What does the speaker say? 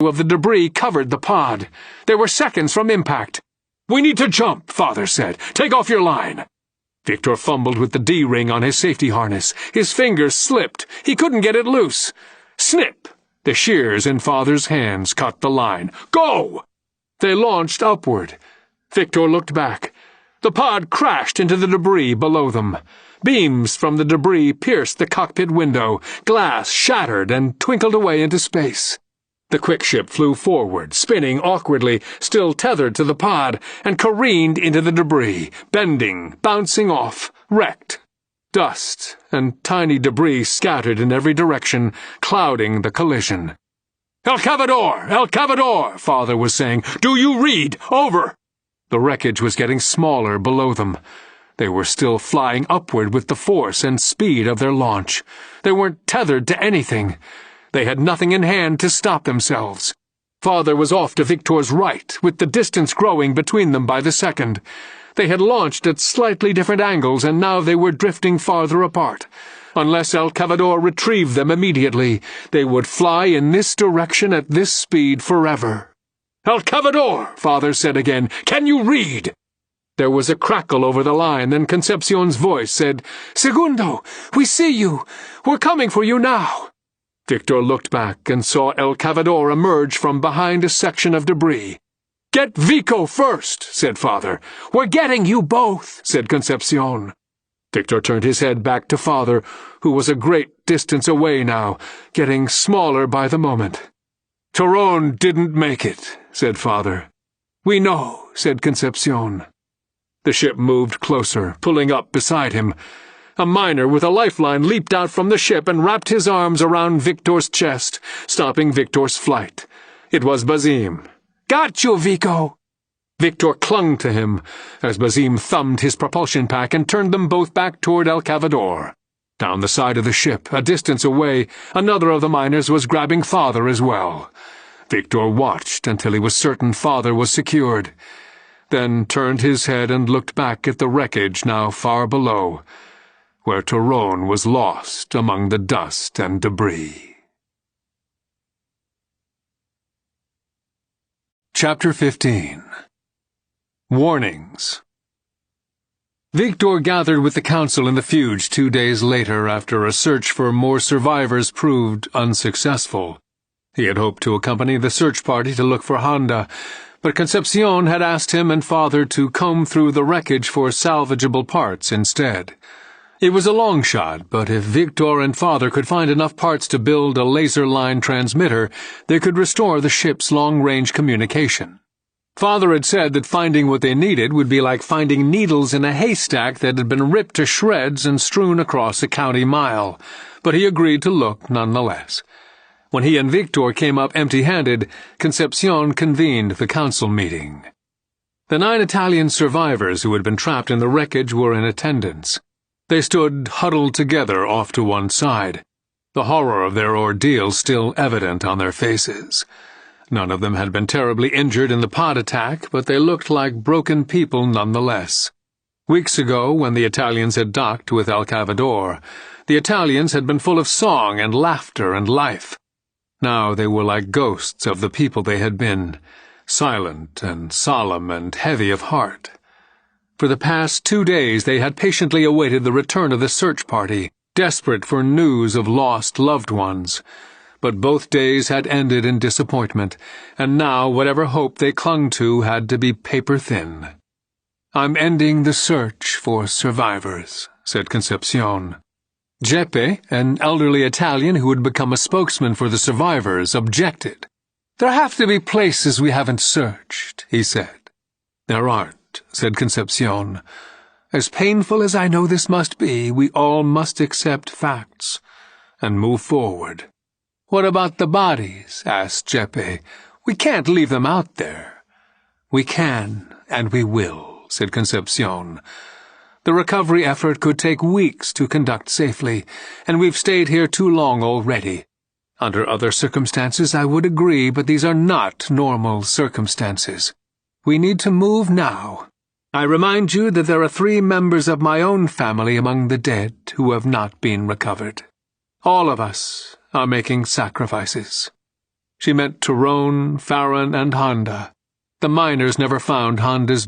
of the debris covered the pod. They were seconds from impact. "We need to jump," Father said. "Take off your line." Victor fumbled with the D-ring on his safety harness. His fingers slipped. He couldn't get it loose. Snip! The shears in Father's hands cut the line. "Go!" They launched upward. Victor looked back. The pod crashed into the debris below them. Beams from the debris pierced the cockpit window. Glass shattered and twinkled away into space. The quickship flew forward, spinning awkwardly, still tethered to the pod, and careened into the debris, bending, bouncing off, wrecked. Dust and tiny debris scattered in every direction, clouding the collision. "El Cavador! El Cavador!" Father was saying. "Do you read? Over!" The wreckage was getting smaller below them. They were still flying upward with the force and speed of their launch. They weren't tethered to anything. They had nothing in hand to stop themselves. Father was off to Victor's right, with the distance growing between them by the second. They had launched at slightly different angles, and now they were drifting farther apart. Unless El Cavador retrieved them immediately, they would fly in this direction at this speed forever. "El Cavador!" Father said again. "Can you read?" There was a crackle over the line, then Concepcion's voice said, "Segundo, we see you. We're coming for you now." Victor looked back and saw El Cavador emerge from behind a section of debris. "Get Vico first," said Father. "We're getting you both," said Concepcion. Victor turned his head back to Father, who was a great distance away now, getting smaller by the moment. "Torone didn't make it," said Father. "We know," said Concepcion. The ship moved closer, pulling up beside him. A miner with a lifeline leaped out from the ship and wrapped his arms around Victor's chest, stopping Victor's flight. It was Bazim. "Got you, Vico!" Victor clung to him as Bazim thumbed his propulsion pack and turned them both back toward El Cavador. Down the side of the ship, a distance away, another of the miners was grabbing Father as well. Victor watched until he was certain Father was secured, then turned his head and looked back at the wreckage now far below, where Torone was lost among the dust and debris. Chapter 15. Warnings. Victor gathered with the council in the Fuge 2 days later after a search for more survivors proved unsuccessful. He had hoped to accompany the search party to look for Honda, but Concepcion had asked him and Father to comb through the wreckage for salvageable parts instead. It was a long shot, but if Victor and Father could find enough parts to build a laser line transmitter, they could restore the ship's long-range communication. Father had said that finding what they needed would be like finding needles in a haystack that had been ripped to shreds and strewn across a county mile, but he agreed to look nonetheless. When he and Victor came up empty-handed, Concepcion convened the council meeting. The 9 Italian survivors who had been trapped in the wreckage were in attendance. They stood huddled together off to one side, the horror of their ordeal still evident on their faces. None of them had been terribly injured in the pod attack, but they looked like broken people nonetheless. Weeks ago, when the Italians had docked with El Cavador, the Italians had been full of song and laughter and life. Now they were like ghosts of the people they had been, silent and solemn and heavy of heart. For the past 2 days they had patiently awaited the return of the search party, desperate for news of lost loved ones. But both days had ended in disappointment, and now whatever hope they clung to had to be paper-thin. "I'm ending the search for survivors," said Concepcion. Geppe, an elderly Italian who had become a spokesman for the survivors, objected. "There have to be places we haven't searched," he said. "There aren't," said Concepcion. "As painful as I know this must be, we all must accept facts and move forward." "What about the bodies?" asked Geppe. "We can't leave them out there." "We can, and we will," said Concepcion. "The recovery effort could take weeks to conduct safely, and we've stayed here too long already. Under other circumstances I would agree, but these are not normal circumstances. We need to move now. I remind you that there are 3 members of my own family among the dead who have not been recovered. All of us are making sacrifices." She meant Tyrone, Farron, and Honda. The miners never found Honda's